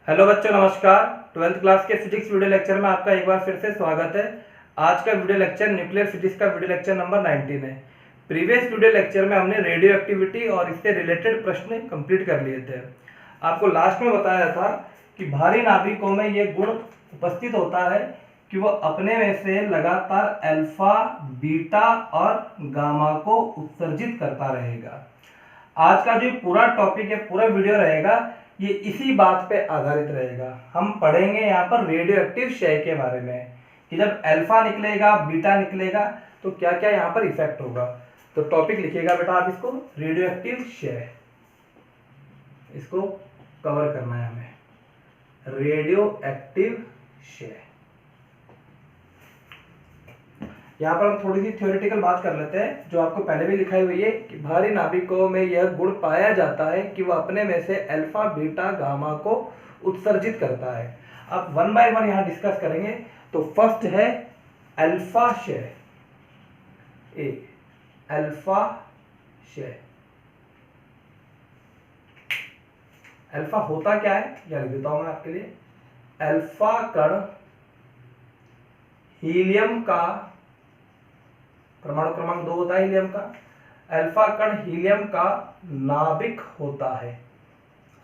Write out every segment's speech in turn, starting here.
Hello बच्चों, नमस्कार। 12th class के फिजिक्स वीडियो लेक्चर में आपका एक बार फिर से स्वागत है। आज का वीडियो लेक्चर न्यूक्लियर फिजिक्स का वीडियो लेक्चर नंबर 19 है। प्रीवियस वीडियो लेक्चर में हमने रेडियो एक्टिविटी और इससे रिलेटेड प्रश्न कंप्लीट कर लिए थे। आपको लास्ट में बताया था कि भारी नाभिकों में यह गुण उपस्थित होता है कि वह अपने में से लगातार अल्फा, बीटा और गामा को उत्सर्जित करता रहेगा। आज का जो पूरा टॉपिक है, पूरा वीडियो रहेगा, ये इसी बात पे आधारित रहेगा। हम पढ़ेंगे यहाँ पर रेडियो एक्टिव क्षय के बारे में कि जब अल्फा निकलेगा, बीटा निकलेगा तो क्या क्या यहाँ पर इफेक्ट होगा। तो टॉपिक लिखिएगा बेटा आप इसको, रेडियो एक्टिव क्षय, इसको कवर करना है हमें, रेडियो एक्टिव क्षय। यहाँ पर हम थोड़ी सी थ्योरेटिकल बात कर लेते हैं, जो आपको पहले भी लिखाई हुई है कि भारी नाभिकों में यह गुण पाया जाता है कि वह अपने में से अल्फा, बीटा, गामा को उत्सर्जित करता है। अब वन बाय वन यहाँ डिस्कस करेंगे। तो फर्स्ट है अल्फा क्षय, अल्फा क्षय। अल्फा होता क्या है यह लिख देता हूं मैं आपके लिए। अल्फा कण हीलियम का, परमाणु क्रमांक 2 होता है हीलियम का, अल्फा कण हीलियम का नाभिक होता है।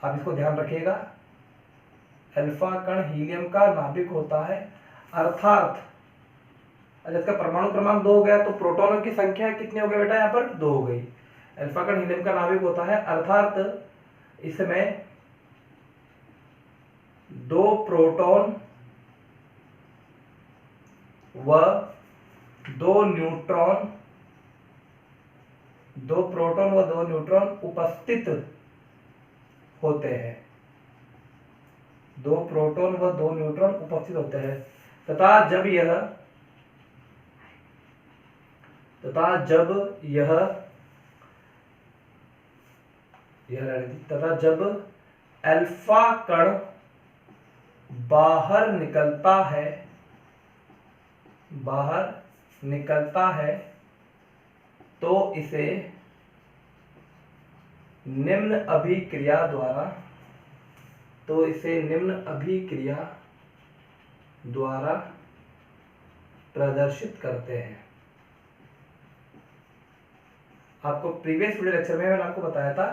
आप इसको ध्यान रखिएगा, अल्फा कण हीलियम का नाभिक होता है। अर्थात इसका परमाणु क्रमांक 2 हो गया तो प्रोटॉनों की संख्या कितनी हो गई बेटा, यहाँ पर 2 हो गई। अल्फा कण हीलियम का नाभिक होता है, अर्थात इसमें 2 प्रोटॉन व 2 न्यूट्रॉन, 2 प्रोटॉन व 2 न्यूट्रॉन उपस्थित होते हैं। 2 प्रोटॉन व 2 न्यूट्रॉन उपस्थित होते हैं तथा जब जब अल्फा कण बाहर निकलता है तो इसे निम्न अभिक्रिया द्वारा प्रदर्शित करते हैं। आपको प्रीवियस वीडियो लेक्चर में मैंने आपको बताया था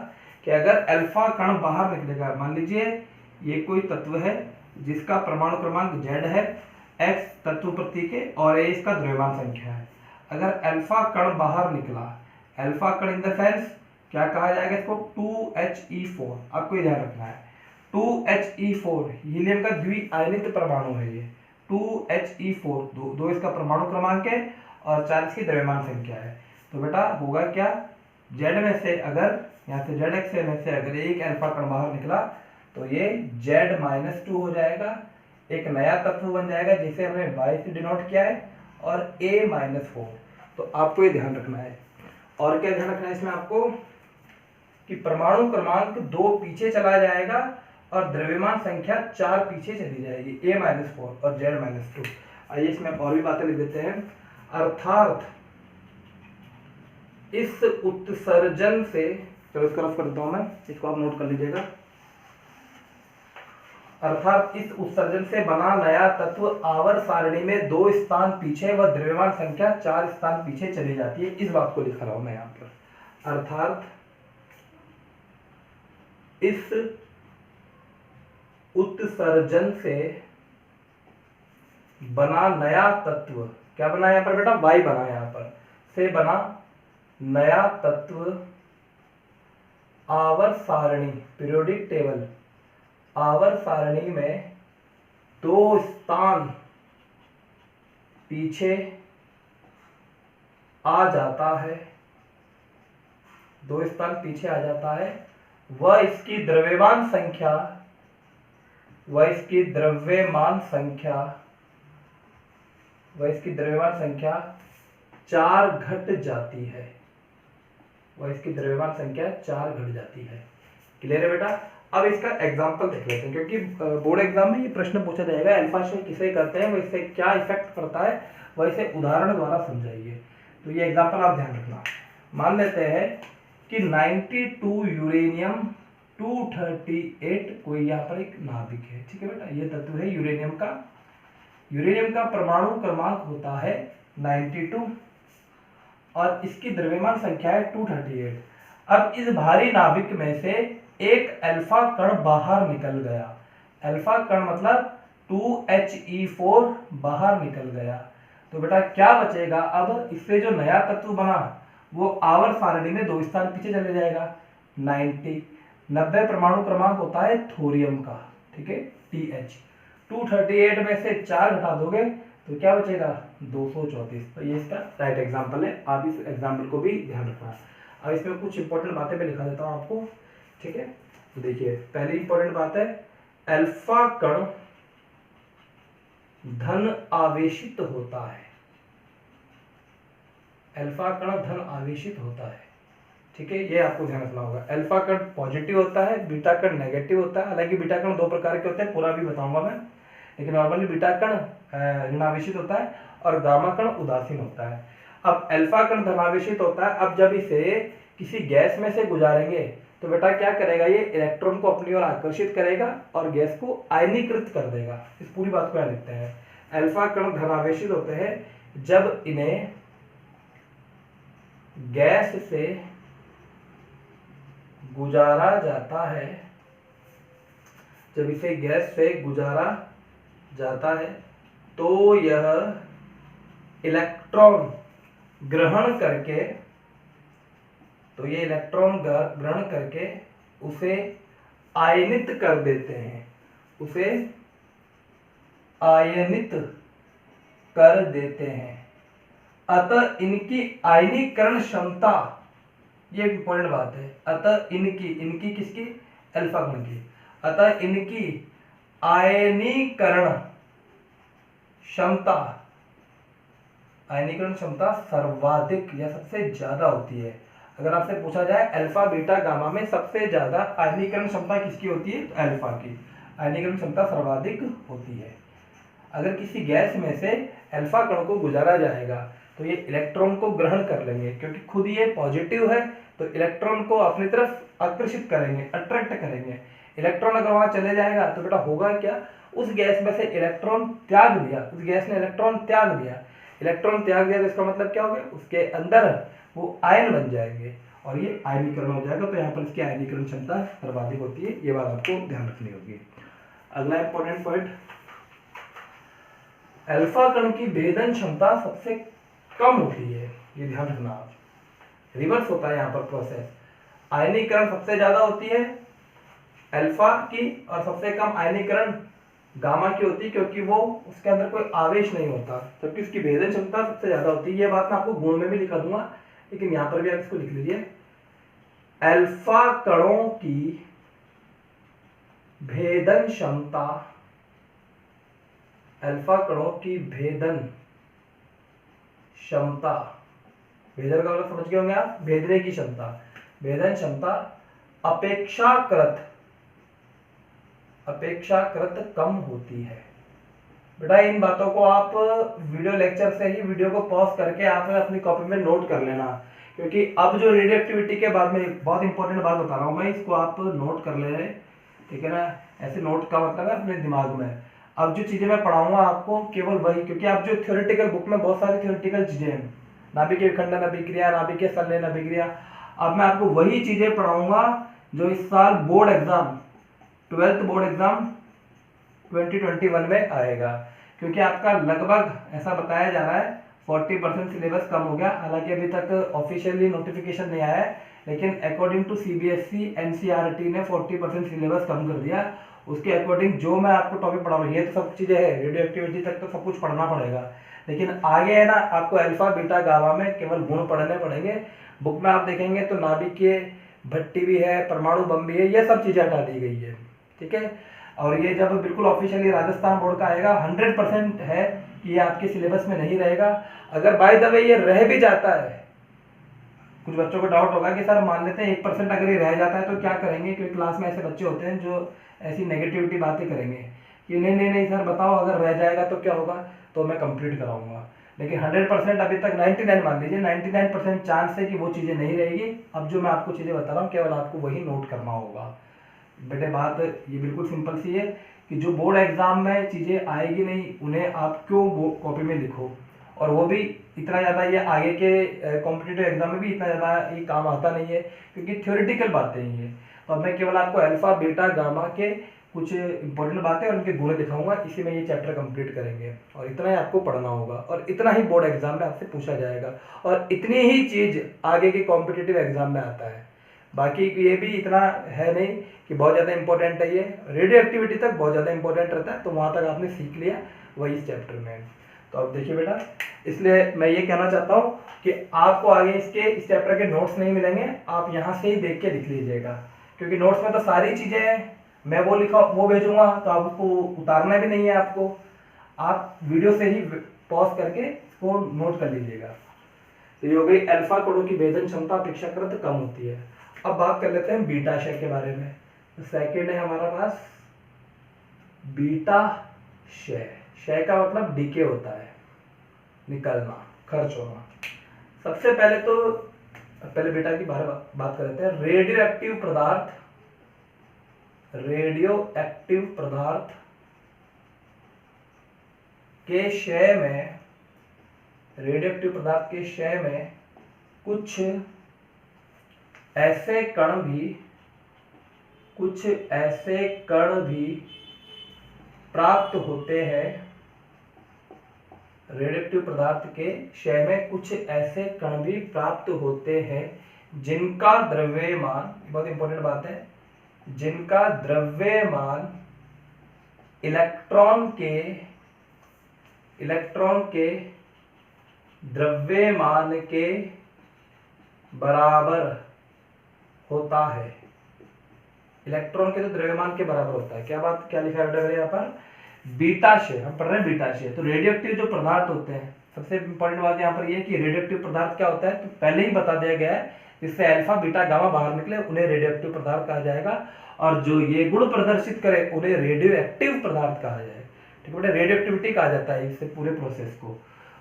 कि अगर अल्फा कण बाहर निकलेगा, मान लीजिए ये कोई तत्व है जिसका परमाणु क्रमांक Z है, X तत्व प्रतीक है और A इसका द्रव्यमान संख्या है। अगर अल्फा कण बाहर निकला, अल्फा कण इन द सेंस क्या कहा जाएगा इसको, 2He4। आपको ये ध्यान रखना है, 2He4 हीलियम का द्विआयनित परमाणु है। ये 2He4 दो इसका परमाणु क्रमांक है और 4 इसकी द्रव्यमान संख्या है। तो बेटा होगा क्या, Z में से अगर यहाँ से ZX में से अगर एक अल्फा कण बाहर निकला तो ये Z-2 हो जाएगा, एक नया तत्व बन जाएगा जिसे हमने Y से डिनोट किया है, और A-4। तो आपको ये ध्यान रखना है। और क्या ध्यान रखना है इसमें आपको कि परमाणु क्रमांक 2 पीछे चला जाएगा और द्रव्यमान संख्या 4 पीछे चली जाएगी, A-4 और Z-2। आइए इसमें और भी बातें लिख देते हैं। अर्थात इस उत्सर्जन से, चलो इसको रफ कर देता हूं मैं, इसको आप नोट कर लीजिएगा। अर्थात इस उत्सर्जन से बना नया तत्व आवर्त सारणी में 2 स्थान पीछे व द्रव्यमान संख्या 4 स्थान पीछे चली जाती है। इस बात को लिख रहा हूं मैं यहां पर। अर्थात इस उत्सर्जन से बना नया तत्व, क्या बना यहां पर बेटा, Y बना यहां पर, से बना नया तत्व आवर्त सारणी, पीरियोडिक टेबल, आवर्त सारणी में 2 स्थान पीछे आ जाता है, 2 स्थान पीछे आ जाता है। वह इसकी द्रव्यमान संख्या 4 घट जाती है। क्लियर है बेटा। अब इसका एग्जांपल देख लेते हैं, क्योंकि बोर्ड एग्जाम में ये प्रश्न पूछा जाएगा, अल्फा क्षय किसे करते हैं, वैसे क्या इफेक्ट पड़ता है, वैसे उदाहरण द्वारा समझाइए। तो ये एग्जांपल आप ध्यान रखना। मान लेते हैं कि 92 यूरेनियम 238 कोई यहाँ पर एक नाभिक है। ठीक है बेटा, ये तत्व है यूरेनियम का। यूरेनियम का परमाणु क्रमांक होता है 92 और इसकी द्रव्यमान संख्या है 238। अब इस भारी नाभिक में से एक अल्फा कण बाहर निकल गया। अल्फा कण मतलब 2He4 बाहर निकल गया। तो बेटा क्या बचेगा, अब इससे जो नया तत्व बना वो आवर्त सारणी में 2 स्थान पीछे चले जाएगा। 90 परमाणु क्रमांक होता है थोरियम का। ठीक है, TH। 238 में से 4 घटा दोगे तो क्या बचेगा, 234। तो ये इसका राइट एग्जाम्पल है, आप इस एग्जाम्पल को भी ध्यान रखना। अब इसमें कुछ इंपॉर्टेंट बातें मैं लिखा देता हूँ आपको। ठीक है, तो देखिए पहली इंपॉर्टेंट बात है, अल्फा कण धन आवेशित होता है। अल्फा कण धन आवेशित होता है। ठीक है, ये आपको ध्यान रखना होगा। अल्फा कण पॉजिटिव होता है, बीटा कण नेगेटिव होता है। हालांकि बीटा कण 2 प्रकार के होते हैं, पूरा भी बताऊंगा मैं, लेकिन नॉर्मली बीटा कण ऋणावेशित होता है और गामा कण उदासीन होता है। अब अल्फा कण धनावेशित होता है। अब जब इसे किसी गैस में से गुजारेंगे तो बेटा क्या करेगा, ये इलेक्ट्रॉन को अपनी ओर आकर्षित करेगा और गैस को आयनीकृत कर देगा। इस पूरी बात को यहाँ लिखते हैं। अल्फा कण धनावेशित होते हैं जब इन्हें गैस से गुजारा जाता है। जब इसे गैस से गुजारा जाता है तो यह इलेक्ट्रॉन ग्रहण करके उसे आयनित कर देते हैं। उसे आयनित कर देते हैं। अतः इनकी आयनीकरण क्षमता, ये इंपॉर्टेंट बात है, अतः इनकी किसकी, अल्फा कण की, अतः इनकी आयनीकरण क्षमता सर्वाधिक या सबसे ज्यादा होती है। अगर आपसे पूछा जाए अल्फा बीटा गामा में सबसे ज्यादा आयनीकरण क्षमता किसकी होती है, तो अल्फा की आयनीकरण क्षमता सर्वाधिक होती है। अगर किसी गैस में से अल्फा कण को गुजारा जाएगा तो ये इलेक्ट्रॉन को ग्रहण कर लेंगे, क्योंकि खुद ये पॉजिटिव है तो इलेक्ट्रॉन को अपनी तरफ आकर्षित करेंगे, अट्रैक्ट करेंगे। इलेक्ट्रॉन अगर वहां चले जाएगा तो बेटा होगा क्या, उस गैस में से इलेक्ट्रॉन त्याग दिया, उस गैस ने इलेक्ट्रॉन त्याग दिया तो इसका मतलब क्या हो गया, उसके अंदर वो आयन बन जाएंगे और ये आयनीकरण हो जाएगा। तो यहाँ पर इसकी आयनीकरण क्षमता सर्वाधिक होती है। ये बात आपको ध्यान रखनी होगी। अगला इंपॉर्टेंट पॉइंट, अल्फा कण की भेदन क्षमता सबसे कम होती है। ये ध्यान रखना आप, रिवर्स होता है यहाँ पर प्रोसेस। आयनीकरण सबसे ज्यादा होती है अल्फा की और सबसे कम आयनीकरण गामा की होती है, क्योंकि वो उसके अंदर कोई आवेश नहीं होता, जबकि उसकी भेदन क्षमता सबसे ज्यादा होती है। ये बात मैं आपको गुण में भी लिखा दूंगा, लेकिन यहाँ पर भी आप इसको लिख लीजिए। अल्फा कणों की भेदन क्षमता, अल्फा कणों की भेदन क्षमता, भेदन का मतलब समझ गए होंगे आप, भेदने की क्षमता, भेदन क्षमता अपेक्षाकृत कम होती है। बेटा इन बातों को आप वीडियो लेक्चर से ही वीडियो को पॉज करके आप अपनी कॉपी में नोट कर लेना, क्योंकि अब जो रेडियो एक्टिविटी के बाद में एक बहुत इंपॉर्टेंट बात बता रहा हूं मैं, इसको आप नोट कर ले रहे, ठीक है ना। ऐसे नोट का मतलब है अपने दिमाग में। अब जो चीजें मैं पढ़ाऊंगा आपको केवल वही, क्योंकि आप जो थ्योरेटिकल बुक में बहुत सारी थ्योरेटिकल चीजें हैं, नाभिकीय विखंडन अभिक्रिया, नाभिकीय संलयन अभिक्रिया, अब मैं आपको वही चीजें पढ़ाऊंगा जो इस साल board exam 12th board exam 2021 में आएगा। क्योंकि आपका लगभग ऐसा बताया जा रहा है 40% सिलेबस कम हो गया। हालांकि अभी तक ऑफिशियली नोटिफिकेशन नहीं आया है, लेकिन अकॉर्डिंग टू CBSE NCERT ने 40% सिलेबस कम कर दिया। उसके अकॉर्डिंग जो मैं आपको टॉपिक पढ़ा रहा हूँ, ये तो सब चीजें है, रेडियो एक्टिविटी तक तो सब कुछ पढ़ना पड़ेगा, लेकिन आगे है ना आपको अल्फा बीटा गामा में केवल गुण पढ़ने पड़ेंगे। बुक में आप देखेंगे तो नाभिकीय भट्टी भी है, परमाणु बम भी है, ये सब चीजें हटा दी गई है, ठीक है। और ये जब बिल्कुल ऑफिशियली राजस्थान बोर्ड का आएगा 100% है कि ये आपके सिलेबस में नहीं रहेगा। अगर बाय द वे ये रह भी जाता है, कुछ बच्चों को डाउट होगा कि सर मान लेते हैं 1% अगर ये रह जाता है तो क्या करेंगे, क्योंकि क्लास में ऐसे बच्चे होते हैं जो ऐसी नेगेटिविटी बातें करेंगे कि नहीं सर बताओ अगर रह जाएगा तो क्या होगा, तो मैं कंप्लीट कराऊंगा। लेकिन 100% अभी तक 99 मान लीजिए 99% चांस है कि वो चीज़ें नहीं रहेगी। अब जो मैं आपको चीज़ें बता रहा हूँ केवल आपको वही नोट करना होगा। बेटे बात ये बिल्कुल सिंपल सी है कि जो बोर्ड एग्जाम में चीज़ें आएगी नहीं उन्हें आप क्यों कॉपी में लिखो, और वो भी इतना ज़्यादा ये आगे के कॉम्पिटिटिव एग्जाम में भी इतना ज़्यादा ये काम आता नहीं है क्योंकि थ्योरेटिकल बातें ही है। तो अब मैं केवल आपको अल्फा बीटा गामा के कुछ इंपॉर्टेंट बातें और उनके गुण दिखाऊंगा, इसी में ये चैप्टर कंप्लीट करेंगे और इतना ही आपको पढ़ना होगा और इतना ही बोर्ड एग्जाम में आपसे पूछा जाएगा और इतनी ही चीज़ आगे के कॉम्पिटिटिव एग्जाम में आता है। बाकी ये भी इतना है नहीं कि बहुत ज़्यादा इंपॉर्टेंट है, ये रेडियो एक्टिविटी तक बहुत ज़्यादा इंपॉर्टेंट रहता है, तो वहाँ तक आपने सीख लिया वही इस चैप्टर में। तो अब देखिए बेटा, इसलिए मैं ये कहना चाहता हूँ कि आपको आगे इस चैप्टर के नोट्स नहीं मिलेंगे, आप यहाँ से ही देख के लिख लीजिएगा, क्योंकि नोट्स में तो सारी चीज़ें मैं वो भेजूंगा तो आपको उतारना भी नहीं है, आपको आप वीडियो से ही पॉज करके इसको नोट कर लीजिएगा। तो ये हो गई अल्फा कोणों की भेदन क्षमता अपेक्षाकृत कम होती है। अब बात कर लेते हैं बीटा क्षय के बारे में। तो सेकेंड है हमारा पास बीटा क्षय। क्षय का मतलब डीके होता है, निकलना, खर्च होना। सबसे पहले बीटा की बात कर लेते हैं। रेडियो एक्टिव पदार्थ के क्षय में, रेडियो एक्टिव पदार्थ के क्षय में कुछ ऐसे कण भी प्राप्त होते हैं। रेडियोएक्टिव पदार्थ के क्षय में कुछ ऐसे कण भी प्राप्त होते हैं जिनका द्रव्यमान, बहुत इंपॉर्टेंट बात है, जिनका द्रव्यमान इलेक्ट्रॉन के द्रव्यमान के बराबर होता है। इलेक्ट्रॉन के तो द्रव्यमान के बराबर होता है। क्या लिखा है यहाँ पर? बीटा क्षय। हम पढ़ रहे हैं बीटा क्षय। तो रेडियोएक्टिव जो पदार्थ होते हैं, सबसे इंपॉर्टेंट बात यहाँ पर यह है कि रेडियोएक्टिव पदार्थ क्या होता है, तो पहले ही बता दिया गया है, जिससे अल्फा बीटा गामा बाहर निकले उन्हें रेडियोएक्टिव पदार्थ कहा जाएगा, और जो ये गुण प्रदर्शित करे उन्हें रेडियोएक्टिव पदार्थ कहा जाएगा। ठीक है बेटा, रेडियोएक्टिविटी कहा जाता है इससे पूरे प्रोसेस को,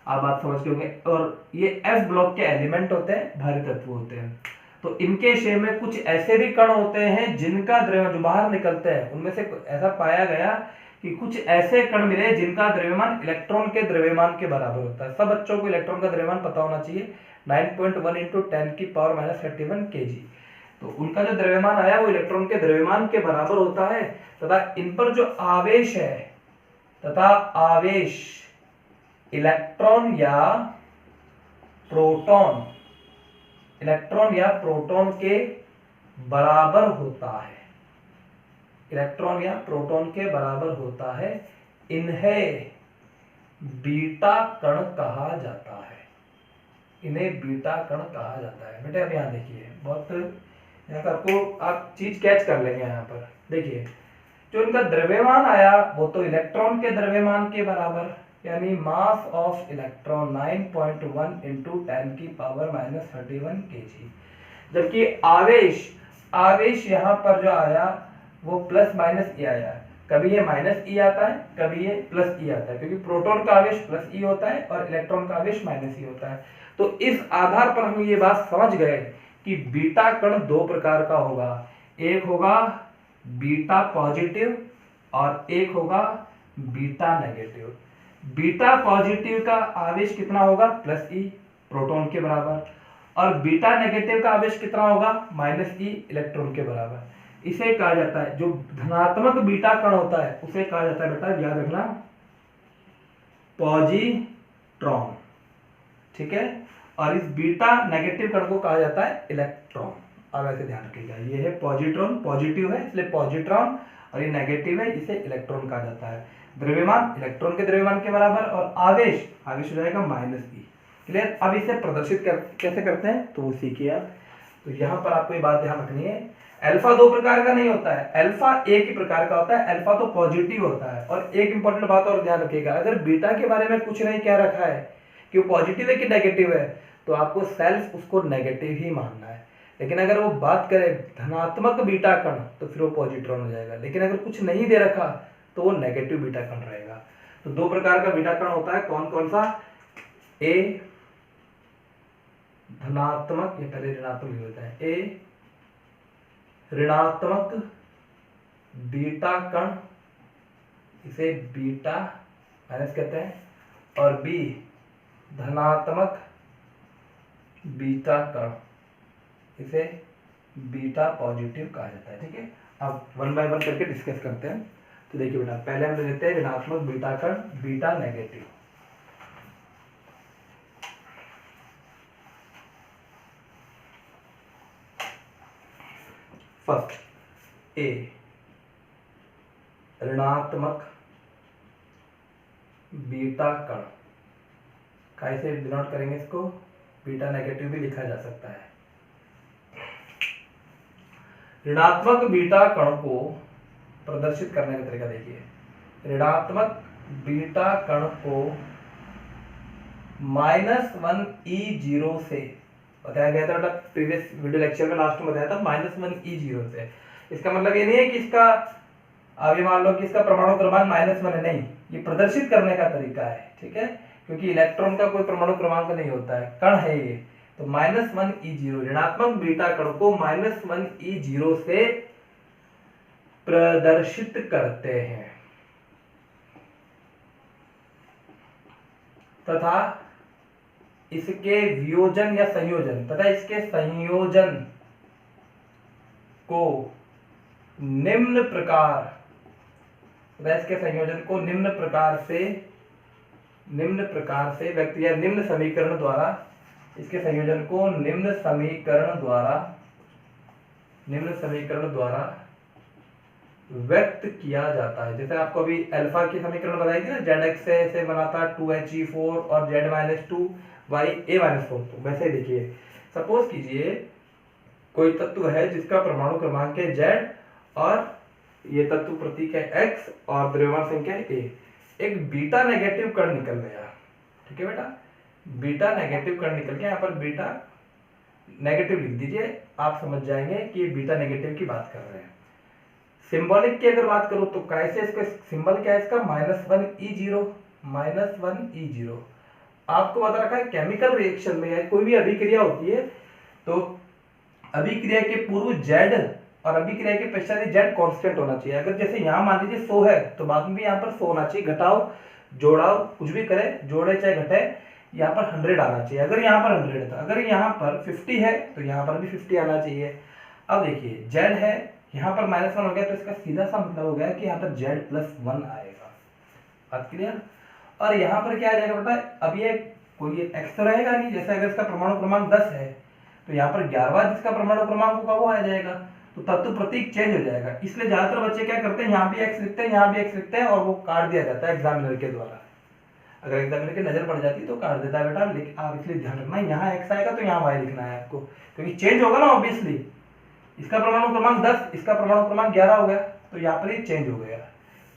आप बात समझ के होंगे। और ये एस ब्लॉक के एलिमेंट होते हैं, भारी तत्व होते हैं। तो इनके क्षय में कुछ ऐसे भी कण होते हैं जिनका द्रव्यमान, जो बाहर निकलते हैं, उनमें से ऐसा पाया गया कि कुछ ऐसे कण मिले जिनका द्रव्यमान इलेक्ट्रॉन के द्रव्यमान के बराबर होता है। सब बच्चों को इलेक्ट्रॉन का द्रव्यमान पता होना चाहिए, 9.1 × 10⁻³ kg। तो उनका जो द्रव्यमान आया वो इलेक्ट्रॉन के द्रव्यमान के बराबर होता है, तथा इन पर जो आवेश है, तथा आवेश इलेक्ट्रॉन या प्रोटॉन के बराबर होता है। इलेक्ट्रॉन या प्रोटॉन के बराबर होता है। इन्हें बीटा कण कहा जाता है। इन्हें बीटा कण कहा जाता है। बेटे अब यहाँ देखिए, बहुत यहाँ आपको आप चीज कैच कर लेंगे। यहाँ पर देखिए, जो इनका द्रव्यमान आया वो तो इलेक्ट्रॉन के द्रव्यमान के बराबर, यानी मास ऑफ इलेक्ट्रॉन 9.1 × 10⁻³ kg। जबकि आवेश यहाँ पर जो आया वो प्लस माइनस ई आया। कभी ये माइनस ई आता है, कभी ये प्लस ई आता है, क्योंकि प्रोटॉन का आवेश प्लस ई होता है और इलेक्ट्रॉन का आवेश माइनस ई होता है। तो इस आधार पर हम ये बात समझ गए कि बीटा कण दो प्रकार का होगा, एक होगा बीटा पॉजिटिव और एक होगा बीटा नेगेटिव। बीटा पॉजिटिव का आवेश कितना होगा? प्लस ई, प्रोटॉन के बराबर, और बीटा नेगेटिव का आवेश कितना होगा? माइनस ई, इलेक्ट्रॉन के बराबर। इसे कहा जाता है, जो धनात्मक बीटा कण होता है उसे कहा जाता है, बेटा याद रखना, पॉजिट्रॉन। ठीक है, और इस बीटा नेगेटिव कण को कहा जाता है इलेक्ट्रॉन। अब ऐसे ध्यान रखिएगा, ये है पॉजिट्रॉन, पॉजिटिव है इसलिए पॉजिट्रॉन, और ये नेगेटिव है इसे इलेक्ट्रॉन कहा जाता है। द्रव्यमान इलेक्ट्रॉन के द्रव्यमान के बराबर, और आवेश हो जाएगा माइनस ई। क्लियर? अब इसे प्रदर्शित कैसे करते हैं तो वो सीखिए आप। तो यहाँ पर आपको ये बात ध्यान रखनी है, अल्फा दो प्रकार का नहीं होता है, अल्फा एक ही प्रकार का होता है। अल्फा तो पॉजिटिव होता है। और एक इंपॉर्टेंट बात और ध्यान रखिएगा, अगर बीटा के बारे में कुछ नहीं कह रखा है कि वो पॉजिटिव है कि नेगेटिव है, तो आपको सेल्फ उसको नेगेटिव ही मानना है। लेकिन अगर वो बात करे धनात्मक बीटा कण तो फिर वो पॉजिट्रॉन हो जाएगा। लेकिन अगर कुछ नहीं दे रखा तो वो नेगेटिव बीटा कण रहेगा। तो दो प्रकार का बीटा कण होता है, कौन कौन सा? ए धनात्मक, ये पहले ऋणात्मक लिख लेते हैं, ए ऋणात्मक बीटा कण, इसे बीटा माइनस कहते हैं, और बी धनात्मक बीटा कण, इसे बीटा पॉजिटिव कहा जाता है। ठीक है, अब वन बाय वन करके डिस्कस करते हैं। तो देखिए बेटा, पहले हम ले लेते हैं ऋणात्मक बीटा कण, बीटा नेगेटिव। फर्स्ट ए ऋणात्मक बीटा कण, कैसे डिनोट करेंगे इसको, बीटा नेगेटिव भी लिखा जा सकता है। ऋणात्मक बीटा कण को प्रदर्शित करने का तरीका देखिए, ऋणात्मक बीटा कण को -1e0 से बताया गया था बेटा, प्रीवियस वीडियो लेक्चर में लास्ट में बताया था -1e0 से। इसका मतलब ये नहीं है कि इसका, अभी मान लो कि इसका परमाणु क्रमांक -1 है, नहीं, ये प्रदर्शित करने का तरीका है। ठीक है, क्योंकि इलेक्ट्रॉन का कोई परमाणु क्रमांक नहीं होता है, कण है ये, तो -1e0 ऋणात्मक बीटा कण को -1e0 से प्रदर्शित करते हैं, तथा इसके वियोजन या संयोजन तथा इसके संयोजन को निम्न प्रकार, तथा इसके संयोजन को निम्न प्रकार से व्यक्त या निम्न समीकरण द्वारा, इसके संयोजन को निम्न समीकरण द्वारा व्यक्त किया जाता है। जैसे आपको अभी अल्फा की समीकरण बताई थी ना, जेड एक्स से बना था 2He4 और Z-2YA-4, तो वैसे ही देखिए, सपोज कीजिए कोई तत्व है जिसका परमाणु क्रमांक है Z और ये तत्व प्रतीक है X और द्रव्यमान संख्या है A। एक बीटा नेगेटिव कण निकल गया, ठीक है बेटा, बीटा नेगेटिव कण निकल गया, यहाँ पर बीटा नेगेटिव लिख दीजिए, आप समझ जाएंगे कि बीटा नेगेटिव की बात कर रहे हैं। सिंबॉलिक की अगर बात करूं तो कैसे, इसका सिंबल क्या है इसका, -1e0। आपको बता रखा है केमिकल रिएक्शन में या कोई भी अभिक्रिया होती है तो अभिक्रिया के पूर्व Z और अभिक्रिया के पश्चात Z कांस्टेंट होना चाहिए। अगर जैसे यहाँ मान लीजिए 100 है तो बाद में भी यहाँ पर 100 होना चाहिए, घटाओ जोड़ाओ कुछ भी करे, जोड़े चाहे घटे, यहाँ पर 100 आना चाहिए। अगर यहाँ पर 100 था, अगर यहाँ पर 50 है तो यहाँ पर भी 50 आना चाहिए। अब देखिए Z है, यहाँ पर -1 हो गया तो इसका सीधा सा मतलब हो गया कि यहाँ पर Z+1 आएगा। बात क्लियर। और यहाँ पर क्या आ जाएगा बेटा, अब ये कोई x तो रहेगा नहीं, जैसे अगर इसका परमाणु क्रमांक 10 है तो यहाँ पर 11वां जिसका परमाणु क्रमांक होगा वो आ जाएगा, तो तत्व प्रतीक चेंज हो जाएगा। इसलिए ज्यादातर बच्चे क्या करते हैं, यहाँ भी x लिखते हैं, यहाँ भी x लिखते हैं और वो काट दिया जाता है एग्जामिनर के द्वारा। अगर एग्जामिनर की नजर पड़ जाती है तो काट देता है बेटा, लेकिन आप इसलिए ध्यान रखना यहाँ x आएगा तो यहाँ y लिखना है आपको, क्योंकि चेंज होगा ना ऑब्वियसली। इसका परमाणु क्रमांक 10, इसका परमाणु क्रमांक 11 हो गया तो यहाँ पर ये चेंज हो गया,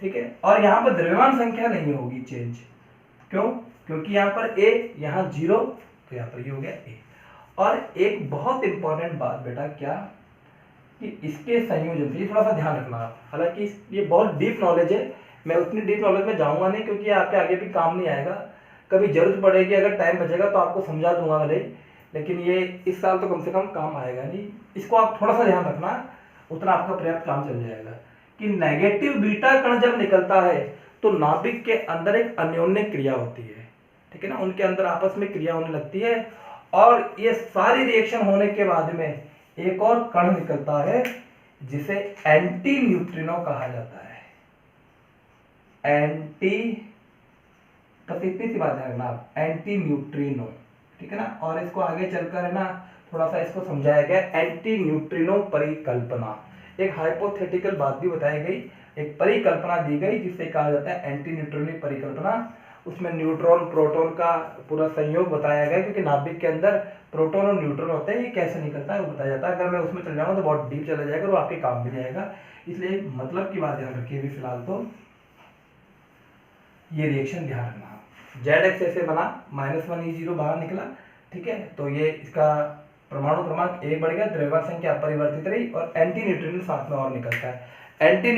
ठीक है। और यहाँ पर द्रव्यमान संख्या नहीं होगी चेंज, क्यों, क्योंकि यहाँ पर A, यहाँ 0, तो यहाँ पर ये हो गया A। और एक बहुत इंपॉर्टेंट बात बेटा क्या, कि इसके संयोजन से, ये थोड़ा सा ध्यान रखना आप, हालांकि ये बहुत डीप नॉलेज है, मैं उतनी डीप नॉलेज में जाऊंगा नहीं क्योंकि आपके आगे भी काम नहीं आएगा, कभी जरूरत पड़ेगी, अगर टाइम बचेगा तो आपको समझा दूंगा भले, लेकिन ये इस साल तो कम से कम काम आएगा नहीं। इसको आप थोड़ा सा ध्यान रखना, उतना आपका पर्याप्त काम चल जाएगा। कि नेगेटिव बीटा कण जब निकलता है तो नाभिक के अंदर एक अन्योन्य क्रिया होती है, ठीक है ना, उनके अंदर आपस में क्रिया होने लगती है और ये सारी रिएक्शन होने के बाद में एक और कण निकलता है जिसे एंटी न्यूट्रिनो कहा जाता है। एंटी, बस इतनी सी बात है ना, एंटी न्यूट्रिनो, ठीक है ना। और इसको आगे चलकर है ना थोड़ा सा इसको समझाया गया, एंटी न्यूट्रिनो परिकल्पना, एक हाइपोथेटिकल बात भी बताई गई, एक परिकल्पना दी गई जिसे कहा जाता है एंटी न्यूट्रिनो परिकल्पना। उसमें न्यूट्रॉन प्रोटॉन का पूरा संयोग बताया गया, क्योंकि नाभिक के अंदर प्रोटॉन और न्यूट्रॉन होते हैं, ये कैसे निकलता है वो बताया जाता है। अगर मैं उसमें चल जाऊंगा तो बहुत डीप चला जाएगा और आपके काम भी जाएगा, इसलिए मतलब की बात ध्यान रखिए। अभी फिलहाल तो ये रिएक्शन ध्यान रखना, ZX ऐसे बना, -1e0 बाहर निकला, ठीक है, तो ये इसका परमाणु क्रमांक 1 बढ़ गया, द्रव्यमान संख्या अपरिवर्तित रही और एंटी न्यूट्रिनो साथ में और निकलता है। एंटी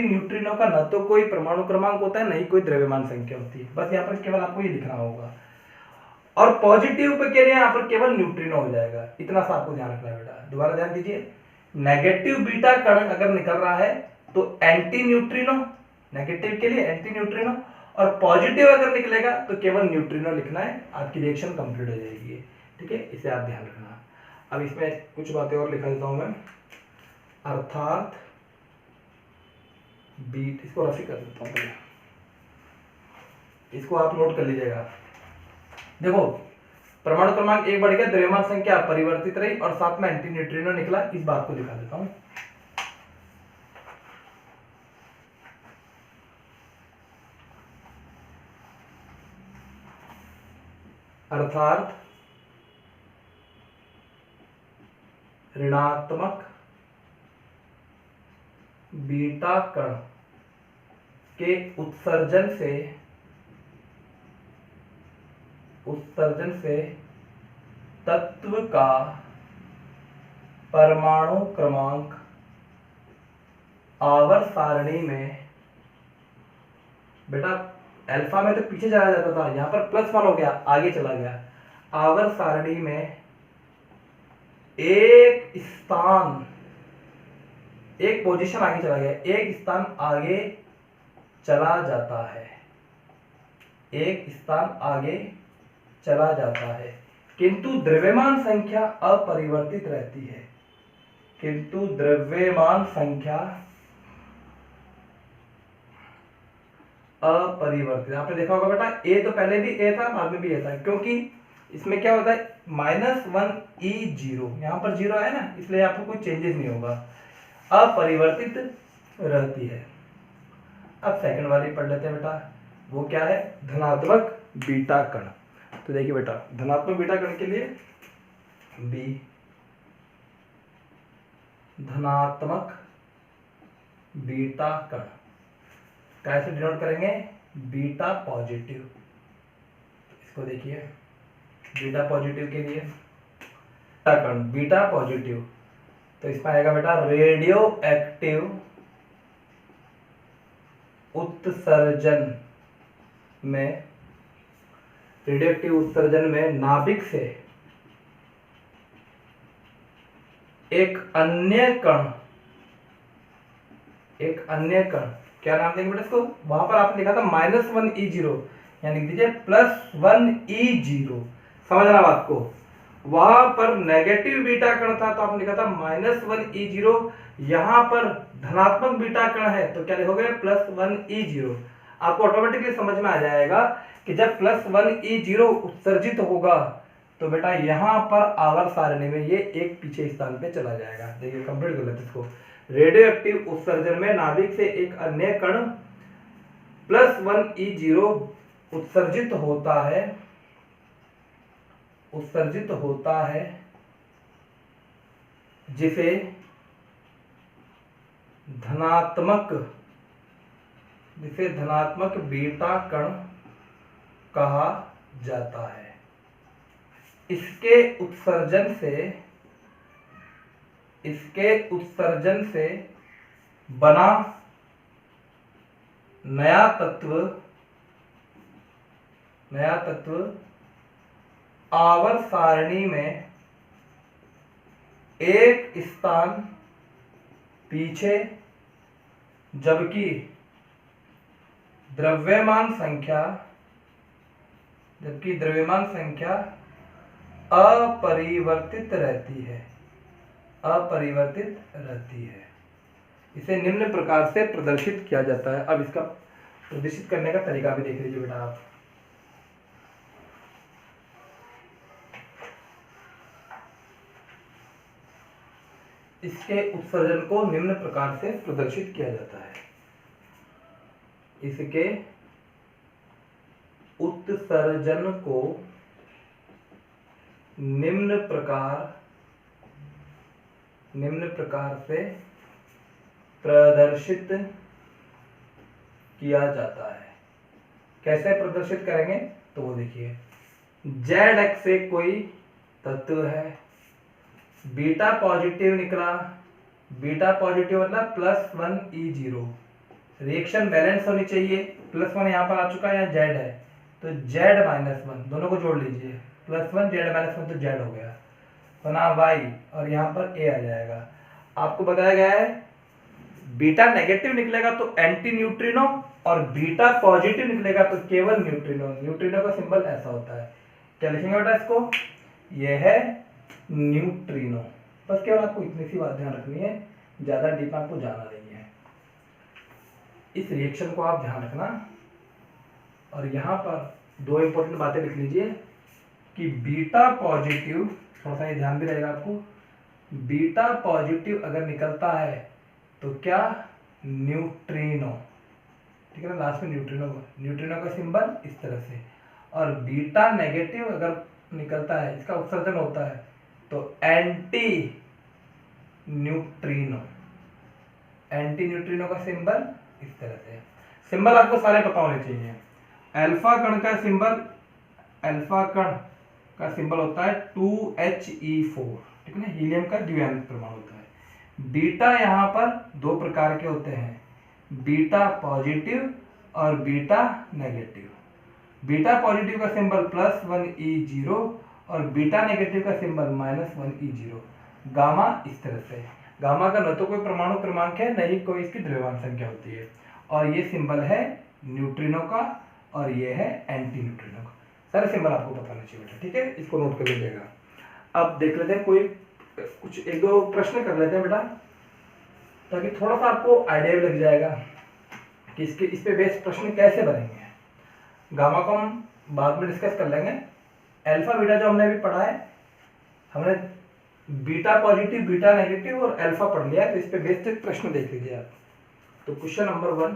न्यूट्रिनो का न तो कोई परमाणु क्रमांक होता है, नहीं कोई द्रव्यमान संख्या होती है, बस यहाँ पर केवल आपको ये लिखना होगा। और पॉजिटिव पे के लिए यहाँ पर केवल न्यूट्रिनो हो जाएगा, इतना सा आपको ध्यान रखना है बेटा। दोबारा ध्यान दीजिए, नेगेटिव बीटा कण अगर निकल रहा है तो एंटी न्यूट्रिनो, नेगेटिव के लिए एंटी न्यूट्रिनो, और पॉजिटिव अगर निकलेगा तो केवल न्यूट्रिनो लिखना है, आपकी रिएक्शन कंप्लीट हो जाएगी। ठीक है, इसे आप ध्यान रखना। अब इसमें कुछ बातें और लिखा देता हूं मैं, अर्थात बीट, इसको रफी कर देता हूं, इसको आप नोट कर लीजिएगा। देखो परमाणु क्रमांक 1 बढ़ गया, द्रव्यमान संख्या परिवर्तित रही और साथ में एंटी न्यूट्रिनो निकला, इस बात को दिखा देता हूं। अर्थात ऋणात्मक बीटा कण के उत्सर्जन से तत्व का परमाणु क्रमांक आवर्त सारणी में, बेटा अल्फा में तो पीछे चला जाता था, यहां पर +1 हो गया, आगे चला गया, आवर्त सारणी में एक स्थान, एक पोजीशन आगे चला गया, एक स्थान आगे चला जाता है, एक स्थान आगे चला जाता है, किंतु द्रव्यमान संख्या अपरिवर्तित रहती है, किंतु द्रव्यमान संख्या अपरिवर्तित। आपने देखा होगा बेटा ए तो पहले भी ए था, बाद में भी ए था, क्योंकि इसमें क्या होता है -1E0, यहां पर 0 है ना, इसलिए आपको कोई चेंजेस नहीं होगा, अपरिवर्तित रहती है। अब सेकंड वाली पढ़ लेते हैं बेटा, वो क्या है, धनात्मक बीटा कण। तो देखिए बेटा धनात्मक बीटा कण के लिए बी, धनात्मक बीटा कण कैसे डिनोट करेंगे, बीटा पॉजिटिव। इसको देखिए बीटा पॉजिटिव के लिए कण बीटा पॉजिटिव, तो इसमें आएगा बेटा रेडियो एक्टिव उत्सर्जन में, रेडियोएक्टिव उत्सर्जन में नाभिक से एक अन्य कण, एक अन्य कण, क्या नाम देंगे बेटा इसको, वहां पर आपने लिखा था -1E0, यानी लिख दीजिए +1E0, समझना बात को, वहां पर नेगेटिव बीटा कण था तो आपने लिखा था -1E0, यहां पर धनात्मक बीटा कण है तो क्या लिखोगे +1E0। आपको ऑटोमेटिकली समझ में आ जाएगा कि जब +1E0 उत्सर्जित होगा तो बेटा यहां पर आवर्त सारणी में ये एक पीछे स्थान पे चला जाएगा। देखिए कंप्लीट कर लेते इसको, रेडियोएक्टिव उत्सर्जन में नाभिक से एक अन्य कण +1E0 उत्सर्जित होता है, जिसे धनात्मक बीटा कण कहा जाता है। इसके उत्सर्जन से बना नया तत्व आवर्त सारणी में एक स्थान पीछे, जबकि द्रव्यमान संख्या अपरिवर्तित रहती है, इसे निम्न प्रकार से प्रदर्शित किया जाता है। अब इसका प्रदर्शित करने का तरीका भी देख लीजिए बेटा आप। इसके उत्सर्जन को निम्न प्रकार से प्रदर्शित किया जाता है, इसके उत्सर्जन को निम्न प्रकार से प्रदर्शित किया जाता है। कैसे प्रदर्शित करेंगे तो वो देखिए, जेड एक्स से कोई तत्व है, बीटा पॉजिटिव निकला, बीटा पॉजिटिव मतलब +1E0, रिएक्शन बैलेंस होनी चाहिए, +1 यहाँ पर आ चुका है, यहाँ जेड है तो Z-1 दोनों को जोड़ लीजिए, +1 Z-1 तो Z हो गया, बना Y और यहाँ पर A आ जाएगा। आपको बताया गया है बीटा नेगेटिव निकलेगा तो एंटी न्यूट्रिनो और बीटा पॉजिटिव निकलेगा तो केवल न्यूट्रिनो। न्यूट्रिनो का सिंबल ऐसा होता है। क्या लिखेंगे बेटा इसको? ये है न्यूट्रिनो। बस केवल आपको इतनी सी बात ध्यान रखनी है, ज्यादा डीप आपको जाना नहीं है। इस रिएक्शन को आप ध्यान रखना। और यहां पर दो इंपॉर्टेंट बातें लिख लीजिए कि बीटा पॉजिटिव, थोड़ा सा ये ध्यान भी रहेगा आपको, बीटा पॉजिटिव अगर निकलता है तो क्या? न्यूट्रिनो। ठीक है ना, लास्ट में न्यूट्रिनो का सिंबल इस तरह से। और बीटा नेगेटिव अगर निकलता है, इसका उत्सर्जन होता है तो एंटी न्यूट्रिनो। एंटी न्यूट्रिनो का सिंबल इस तरह से। सिंबल आपको सारे पता होने चाहिए। अल्फा कण का सिंबल होता है 2He4, ठीक है ना, हीलियम का द्विआयनिक परमाणु होता है। बीटा यहाँ पर दो प्रकार के होते हैं, बीटा पॉजिटिव और बीटा नेगेटिव। बीटा पॉजिटिव का सिंबल +1E0 और बीटा नेगेटिव का सिंबल -1E0। गामा इस तरह से। गामा का न तो कोई परमाणु क्रमांक है, न ही कोई इसकी द्रव्यमान संख्या होती है। और ये सिंबल है न्यूट्रिनो का और ये है एंटी न्यूट्रिनो का। सारे सिंबल आपको पता होना चाहिए बेटा, ठीक है, इसको नोट कर लीजिएगा। अब देख लेते हैं, कोई कुछ एक दो प्रश्न कर लेते हैं बेटा, ताकि थोड़ा सा आपको आइडिया भी लग जाएगा कि इस पे बेस प्रश्न कैसे बनेंगे। गामा को हम बाद में डिस्कस कर लेंगे। अल्फा बीटा जो हमने अभी पढ़ा है, हमने बीटा पॉजिटिव, बीटा नेगेटिव और अल्फा पढ़ लिया, तो इस पे बेस्ड प्रश्न देख लीजिए आप। तो क्वेश्चन नंबर 1,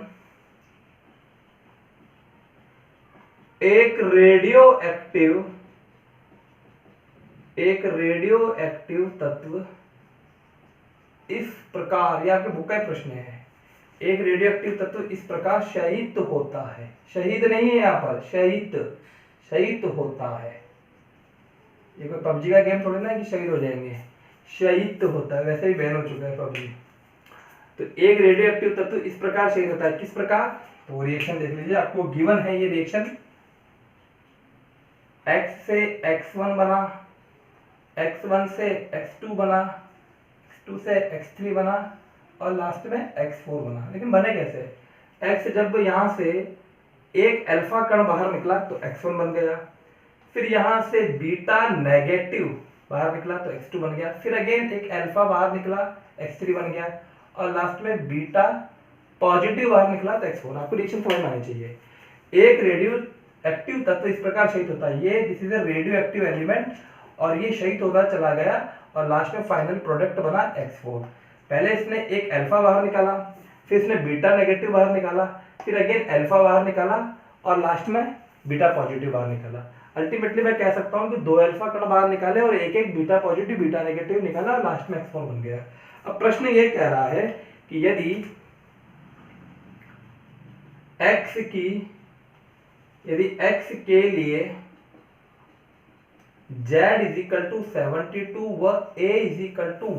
एक रेडियो एक्टिव तत्व इस प्रकार, ये आपके बुक का प्रश्न है, एक रेडियो एक्टिव तत्व इस प्रकार शहीद होता है। शहीद नहीं है यहाँ पर, शहीद होता है। ये कोई पबजी का गेम थोड़ी ना कि शहीद हो जाएंगे, शहीद होता है, वैसे ही बैन हो चुका है पबजी। तो एक रेडियो एक्टिव तत्व इस प्रकार शहीद होता है, किस प्रकार? तो रिएक्शन देख लीजिए, आपको गिवन है ये रिएक्शन। X से X1 बना, X1 से X2 बना, X2 से X3 बना और लास्ट में X4 बना। लेकिन बने कैसे? X जब यहाँ से एक अल्फा कण बाहर निकला तो X1 बन गया, फिर यहाँ से बीटा नेगेटिव बाहर निकला तो X2 बन गया, फिर अगेन एक अल्फा बाहर निकला X3 बन गया और लास्ट में बीटा पॉजिटिव बाहर निकला तो X4। आपको रिएक्शन समझ में आनी चाहिए। एक रेडियो एक्टिव तत्व इस प्रकार शहीद होता है, ये this is a radio active element, और ये शहीद होता चला गया और लास्ट में फाइनल प्रोडक्ट बना X4। पहले इसने एक अल्फा बाहर निकाला, फिर इसने बीटा नेगेटिव बाहर निकाला, फिर अगेन अल्फा बाहर निकाला और लास्ट में बीटा पॉजिटिव बाहर निकाला। अल्टीमेटली मैं कह सकता हूं कि दो अल्फा कण बाहर निकाले और एक एक बीटा पॉजिटिव बीटा नेगेटिव निकाला और लास्ट में X4 बन गया। अब प्रश्न ये कह रहा है कि यदि x के लिए z = 72 व a =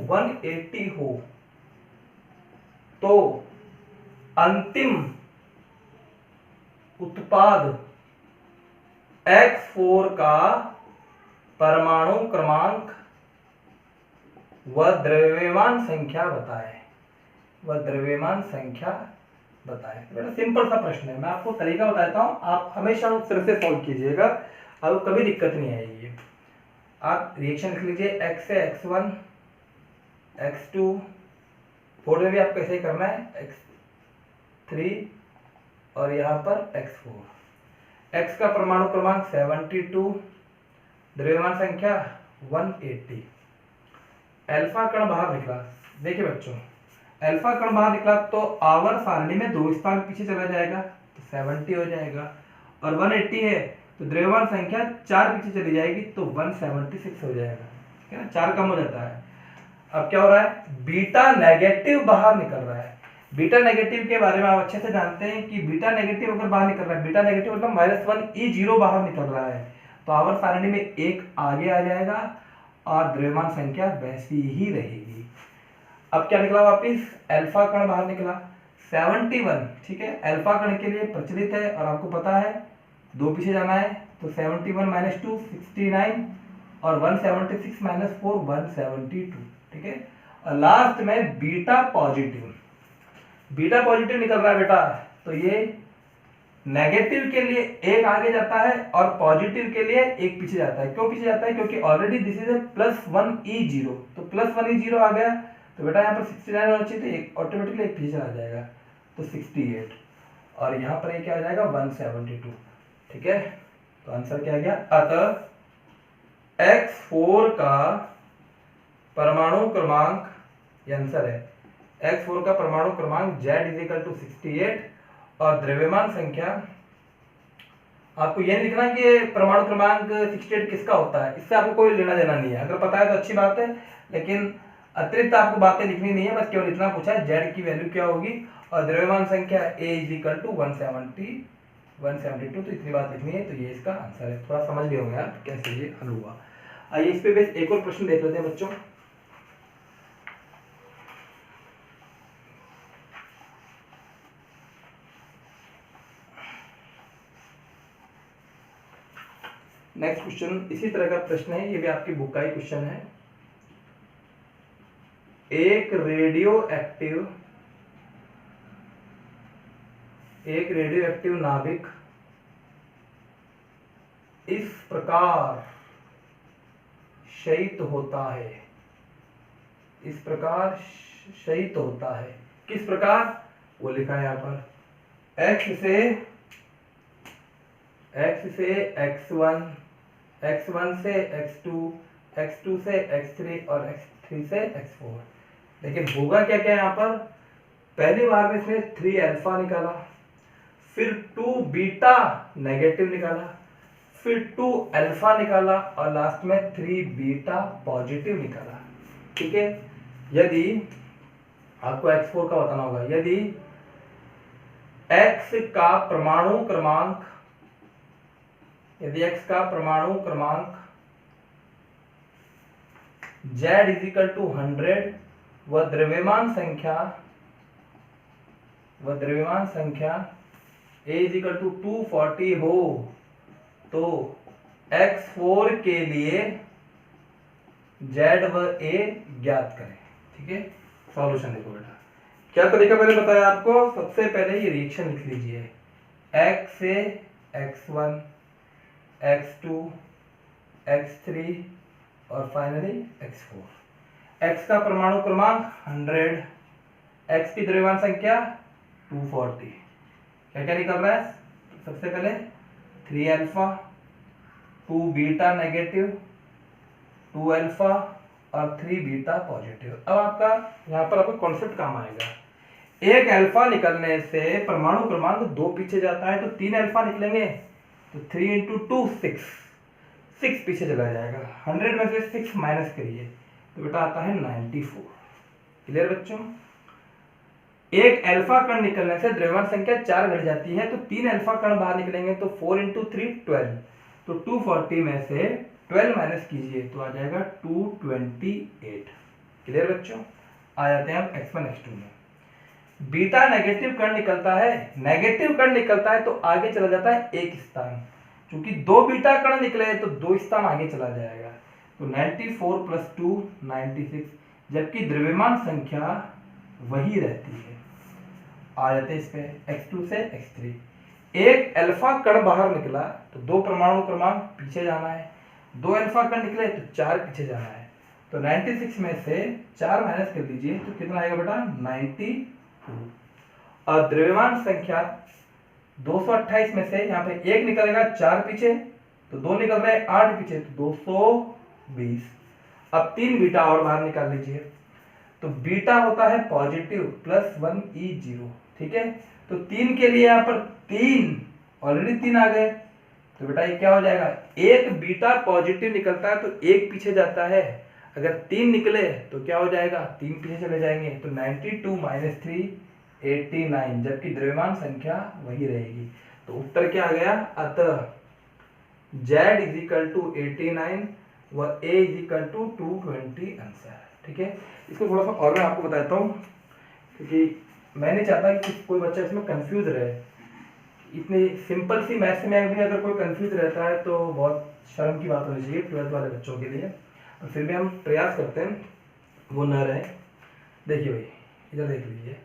180 हो तो अंतिम उत्पाद X4 का परमाणु क्रमांक व द्रव्यमान संख्या बताएं। बताएं। बेटा सिंपल सा प्रश्न है, मैं आपको तरीका बताता हूं, आप हमेशा उस तरह से सॉल्व कीजिएगा, आपको कभी दिक्कत नहीं आएगी। आप रिएक्शन लिख लीजिए, x से x1 x2, बोर्ड में भी आपको ऐसे ही करना है, x3 और यहाँ पर x4। x का परमाणु क्रमांक 72, द्रव्यमान संख्या 180। अल्फा कण बाहर निकला, देखिए बच्चों, अल्फा कण बाहर निकला तो आवर्त सारणी में 2 स्थान पीछे चला जाएगा तो 70 हो जाएगा, और 180 है तो द्रव्यमान संख्या 4 पीछे चली जाएगी तो 176 हो जाएगा, ठीक है ना, 4 कम हो जाता है। अब क्या हो रहा है? बीटा नेगेटिव बाहर निकल रहा है। बीटा नेगेटिव के बारे में आप अच्छे से जानते हैं कि बीटा नेगेटिव अगर बाहर निकल रहा है, बीटा नेगेटिव मतलब -1E0 बाहर निकल रहा है, तो आवर्त सारणी में 1 आगे आ जाएगा और द्रव्यमान संख्या वैसी ही रहेगी। अब क्या निकला? वापिस अल्फा कण बाहर निकला 71, ठीक है, अल्फा कण के लिए प्रचलित है और आपको पता है 2 पीछे जाना है तो 71 - 2 69 और 176 - 4 172, ठीक है। और लास्ट में बीटा पॉजिटिव। बीटा पॉजिटिव निकल रहा है बेटा, तो ये नेगेटिव के लिए एक आगे जाता है और पॉजिटिव के लिए एक पीछे जाता है। क्यों पीछे जाता है? क्योंकि already this is a +1E0, तो +1E0 आ गया, तो बेटा यहाँ पर 69 होना चाहिए, तो एक ऑटोमेटिकली एक पीछे चला जाएगा, तो 68, और यहाँ पर ये क्या आ जाएगा 172। ठीक है, तो आंसर क्या आ गया? अतः X4 का परमाणु क्रमांक, ये आंसर है, X4 का परमाणु क्रमांक Z = 68 और द्रव्यमान संख्या, आपको ये लिखना कि परमाणु क्रमांक 68 किसका होता है, इससे आपको कोई लेना देना नहीं है। अगर पता है तो अच्छी बात है, लेकिन अतिरिक्त आपको बातें लिखनी नहीं है, बस केवल इतना पूछा है Z की वैल्यू क्या होगी और द्रव्यमान संख्या A = 172, तो इतनी बात लिखनी है। तो ये इसका आंसर है। थोड़ा समझ गए होंगे आप कैसे ये हल हुआ। आइए इस पे बस एक और प्रश्न देख लेते हैं बच्चों। नेक्स्ट क्वेश्चन इसी तरह का प्रश्न है, ये भी आपकी बुक का ही क्वेश्चन है। एक रेडियो एक्टिव नाभिक इस प्रकार शयित होता है, इस प्रकार शयित होता है। किस प्रकार? वो लिखा है यहाँ पर, x से x1, x1 से x2, x2 से x3 और x3 से x4। लेकिन होगा क्या क्या यहाँ पर? पहली बार में इसने 3 अल्फा निकाला, फिर 2 बीटा नेगेटिव निकाला, फिर 2 अल्फा निकाला और लास्ट में 3 बीटा पॉजिटिव निकाला। ठीक है, यदि आपको X4 का बताना होगा, यदि X का परमाणु क्रमांक, यदि X का परमाणु क्रमांक Z = 100 व द्रव्यमान संख्या A = 240 हो, तो X4 के लिए Z व A ज्ञात करें। ठीक है, सॉल्यूशन देखो बेटा, क्या तरीका मैंने बताया आपको। सबसे पहले ये रिएक्शन लिख लीजिए, X से X1, X2, X3 और फाइनली X4। X का परमाणु क्रमांक 100, X की द्रव्यमान संख्या 240। क्या क्या निकल रहा है? सबसे पहले 3 अल्फा, 2 बीटा नेगेटिव, 2 अल्फा और 3 बीटा पॉजिटिव। अब आपका यहाँ पर आपका कॉन्सेप्ट काम आएगा। एक अल्फा निकलने से परमाणु क्रमांक 2 पीछे जाता है, तो 3 अल्फा निकलेंगे, तो 3 × 2 6 पीछे चला जाएगा। 100 में से 6 माइनस करिए तो बेटा आता है 94। क्लियर बच्चों? एक अल्फा कण निकलने से द्रव्यमान संख्या 4 घट जाती है, तो 3 अल्फा कण बाहर निकलेंगे, तो 4 × 3 12, तो 240 में से 12 माइनस कीजिए तो आ जाएगा 228। क्लियर बच्चों? आ जाते हैं हम X1 X2 में। बीटा नेगेटिव कण निकलता है, नेगेटिव कण निकलता है तो आगे चला जाता है एक स्थान, क्योंकि 2 बीटा कण निकले तो 2 स्थान आगे चला जाएगा, तो 94 + 2 96, जबकि द्रव्यमान संख्या वही रहती है। आ जाते हैं इस पे X2 से X3। एक अल्फा कण बाहर निकला तो 2 परमाणु क्रमांक पीछे जाना है, 2 अल्फा कण निकले तो 4 पीछे जाना है, तो 96 में से 4 माइनस कर दीजिए तो कितना आएगा बेटा 92। और द्रव्यमान संख्या 228 में से यहाँ पे 1 निकलेगा 4 पीछे, तो 2 निकल रहे 8 पीछे, तो 220। अब 3 बीटा और बाहर निकाल लीजिए, तो बीटा होता है पॉजिटिव +1E0। ठीक है, तो 3 के लिए यहाँ पर 3 ऑलरेडी 3 आ गए, तो बेटा ये क्या हो जाएगा, एक बीटा पॉजिटिव निकलता है तो 1 पीछे जाता है, अगर 3 निकले तो क्या हो जाएगा 3 पीछे चले जाएंगे, तो 92 - 3 89, जबकि द्रव्यमान संख्या वही रहेगी। तो उत्तर क्या आ गया, अतः Z = 89 व A = 220 आंसर। ठीक है, इसको थोड़ा सा और मैं आपको बताता हूँ, क्योंकि मैं नहीं चाहता कि कोई बच्चा इसमें कंफ्यूज रहे। इतनी सिंपल सी मैथ्स में भी अगर कोई कंफ्यूज रहता है तो बहुत शर्म की बात होनी चाहिए 12th वाले बच्चों के लिए, और फिर भी हम प्रयास करते हैं वो न रहे। देखिए भाई, इधर देख लीजिए,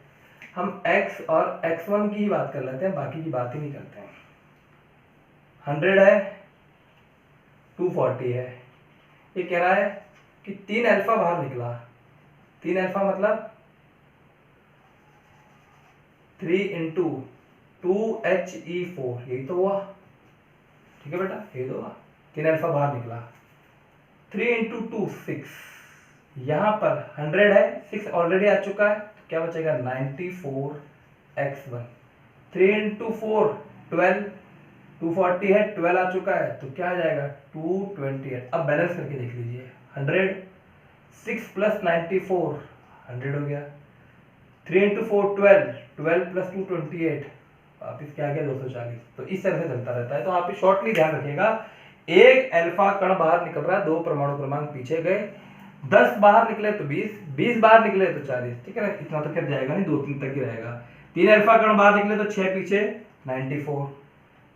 हम x और x1 की ही बात कर लेते हैं, बाकी की बात ही नहीं करते हैं। 100 है, 240 है, ये कह रहा है कि 3 अल्फा बाहर निकला। 3 अल्फा मतलब 3 इंटू 2HE4, यही तो हुआ, ठीक है बेटा, यही तो हुआ। 3 अल्फा बाहर निकला, 3 इंटू 2 6, यहाँ पर 100 है, 6 ऑलरेडी आ चुका है, तो क्या बचेगा 94x1। 3 इंटू 4 12, 240 है, 12 आ चुका है, तो क्या आ जाएगा 228। अब बैलेंस करके देख लीजिए, 100, 6 प्लस 94 100 हो गया, 3 इंटू 4 12, 12 प्लस 2 28, वापिस क्या गया 240। तो इस तरह से चलता रहता है। तो आप शॉर्टली ध्यान रखिएगा, एक अल्फा कण बाहर निकल रहा है, 2 परमाणु क्रमांक पीछे गए, 10 बाहर निकले तो 20, 20 बाहर निकले तो 40, ठीक है ना, इतना तो फिर जाएगा नहीं, 2-3 तक ही रहेगा। 3 अल्फा कण बाहर निकले तो 6 पीछे 94,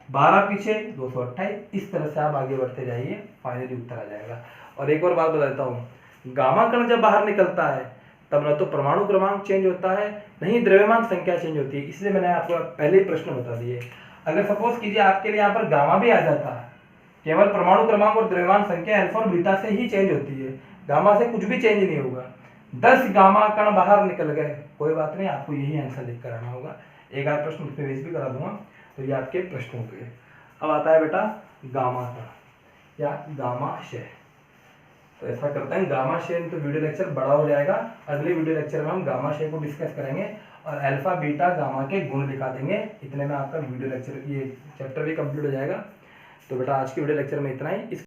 12 पीछे 228, इस तरह से आप आगे बढ़ते जाइए, फाइनली उत्तर आ जाएगा। और एक और बात बता देता हूँ, गामा कण जब बाहर निकलता है तब न तो परमाणु क्रमांक चेंज होता है, नहीं द्रव्यमान संख्या चेंज होती है, इसलिए मैंने आपको पहले ही प्रश्न बता दिए। अगर सपोज कीजिए आपके लिए यहाँ पर गामा भी आ जाता है, केवल परमाणु क्रमांक और द्रव्यमान संख्या अल्फा और बीटा से ही चेंज होती है, गामा से कुछ भी चेंज नहीं होगा। 10 गामा कण बाहर निकल गए, कोई बात नहीं, आपको यही आंसर लिख कर आना होगा। एक आध प्रश्न उसमें बेस भी करा दूंगा, तो ये आपके प्रश्नों के। अब आता है बेटा गामा कण या गामाशय। तो ऐसा करते हैं, गामाशय तो वीडियो लेक्चर बड़ा हो जाएगा, अगले वीडियो लेक्चर में हम गामाशय को डिस्कस करेंगे और अल्फा बीटा गामा के गुण दिखा देंगे। इतने में आपका वीडियो लेक्चर, ये चैप्टर भी कंप्लीट हो जाएगा। तो बेटा आज के वीडियो लेक्चर में इतना ही।